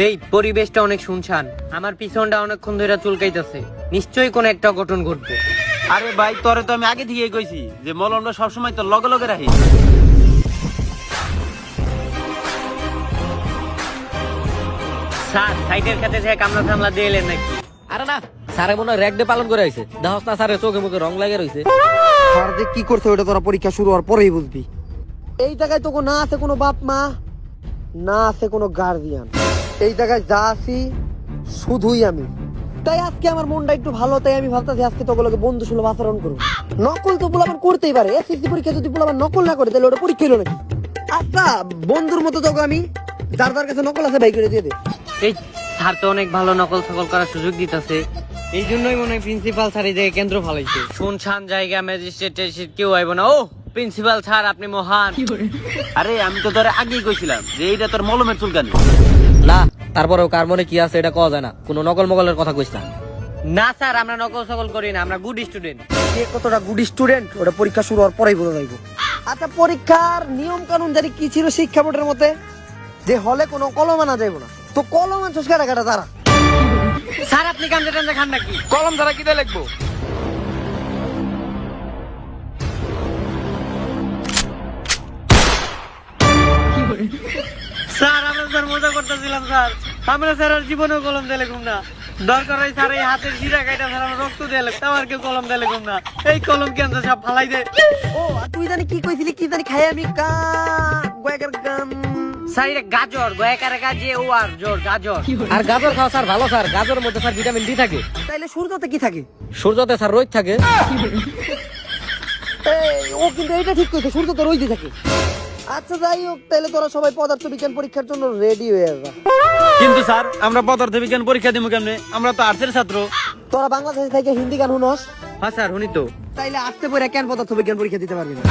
এই পরিবেশটা অনেক শুনশান, আমার পিছনটা অনেকক্ষণ ধরে চুলকাইতেছে, নিশ্চয়ই কোন একটা অঘটন ঘটবে। আরে ভাই তোরে তো আমি আগে থেকেই কইছি যে মলমটা সবসময় তোর লগে লগে রাখি। স্যার সাইডের খাতে থেকে কামলা থামলা দিয়ে এলেন নাকি? আরে না, স্যারে মনে হয় র্যাক ডে পালন করে আইছে। দেখছ না স্যারের চোখে মুখে রং লাগে রইছে। স্যার যে কি করছে ওটা তোরা পরীক্ষা শুরু হওয়ার পরেই বুঝবি। এই জায়গায় তো না আছে কোনো বাপ মা, না আছে কোনো গার্ডিয়ান। এই জায়গায় যা আছি শুধুই আমি। তাই আজকে আমার মনটা একটু ভালো, তাই আমি ভাবতেছি আজকে তোগুলোকে বন্ধু সুলভ আচরণ করবো। নকল তো পোলাপান করতেই পারে, এসএসসি পরীক্ষা যদি পোলাপান নকল না করে তাহলে ওটা পরীক্ষা হলো নাকি? আচ্ছা বন্ধুর মতো তোকে আমি যার যার কাছে নকল আছে বাই করে দিয়ে দে। এই স্যার তো অনেক ভালো নকল সকল করার সুযোগ দিতেছে, এই জন্যই মনে হয় প্রিন্সিপাল স্যার এই জায়গায় কেন্দ্র ফালাইছে। শুনশান জায়গা, ম্যাজিস্ট্রেট কেউ আইব না। ও প্রিন্সিপাল স্যার আপনি মহান। আরে আমি তো তোরে আগেই কইছিলাম যে এইটা তোর মলমের চুলকানি। না, তারপরেও কার মনে কি আছে এটা কওয়া যায় না। কোনো নকল মকলের কথা কইছ না। না স্যার, আমরা নকল সকল করি না, আমরা গুড স্টুডেন্ট। কে কতটা গুড স্টুডেন্ট ওটা পরীক্ষা শুরু হওয়ার পরেই বোঝা যাইব। আচ্ছা পরীক্ষার নিয়ম কানুন জানি কি ছিল শিক্ষা বোর্ডের মতে, যে হলে কোনো কলম আনা যাইব না। তো কলম আনছস কাটা কাটা তারা? স্যার আপনি কান্দে টান্দে খান নাকি? কলম দ্বারা কি দিয়ে লিখবো? স্যার আমরা স্যার মজা করতেছিলাম স্যার, আমরা স্যার আর জীবনেও কলম দিয়ে লিখুম না। দরকার হয় স্যার এই হাতের শিরা কাইটা স্যার আমরা রক্ত দিয়ে লিখতাম, আর কেউ কলম দিয়ে লিখুম না। এই কলম কেন সব ফালাই দে। ও আর তুই জানি কি কইছিলি, কি জানি খাই আমি কা গয়াকার গাম। স্যার এটা গাজর, গয়াকারে গাজে ও আর জোর গাজর। আর গাজর খাওয়া স্যার ভালো স্যার। গাজরের মধ্যে স্যার ভিটামিন ডি থাকে। তাইলে সূর্যতে কি থাকে? সূর্যতে স্যার রোদ থাকে। এই ও কিন্তু এটা ঠিক কইছে, সূর্যতে রইতে থাকে। আচ্ছা যাই হোক, তাহলে তোরা সবাই পদার্থ বিজ্ঞান পরীক্ষার জন্য রেডি হয়ে যা। কিন্তু স্যার আমরা পদার্থ বিজ্ঞান পরীক্ষা দিব কেমনে? আমরা তো আর্টসের ছাত্র। তোরা বাংলাদেশ থেকে হিন্দি গান শুনস, হ্যাঁ স্যার শুনি তো। তাইলে আসতে পরে কেন পদার্থ বিজ্ঞান পরীক্ষা দিতে পারবি না?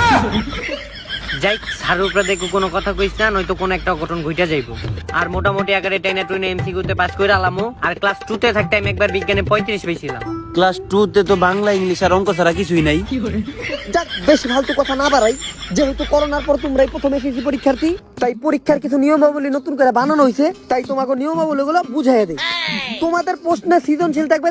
যাই স্যার উপরে দেখো কোনো কথা কইস না, নয়তো কোনো একটা অঘটন ঘইটা যাইবো। আর মোটামুটি আকারে টেনে টুইনে এমসিকিউ তে পাস করে আলামো। আর ক্লাস 2 তে থাকতে আমি একবার বিজ্ঞানে 35 পেয়েছিলাম। ক্লাস 2 তে তো বাংলা ইংলিশ আর অঙ্ক ছাড়া কিছুই নাই। যাক বেশি ফালতু কথা না বাড়াই, যেহেতু করোনার পর তোমরাই প্রথম এসএসসি পরীক্ষার্থী, তাই পরীক্ষার কিছু নিয়মাবলী নতুন করে বানানো হয়েছে, তাই তোমাকে নিয়মাবলী গুলো বুঝাইয়া দেই। তোমাদের প্রশ্নে সৃজনশীল থাকবে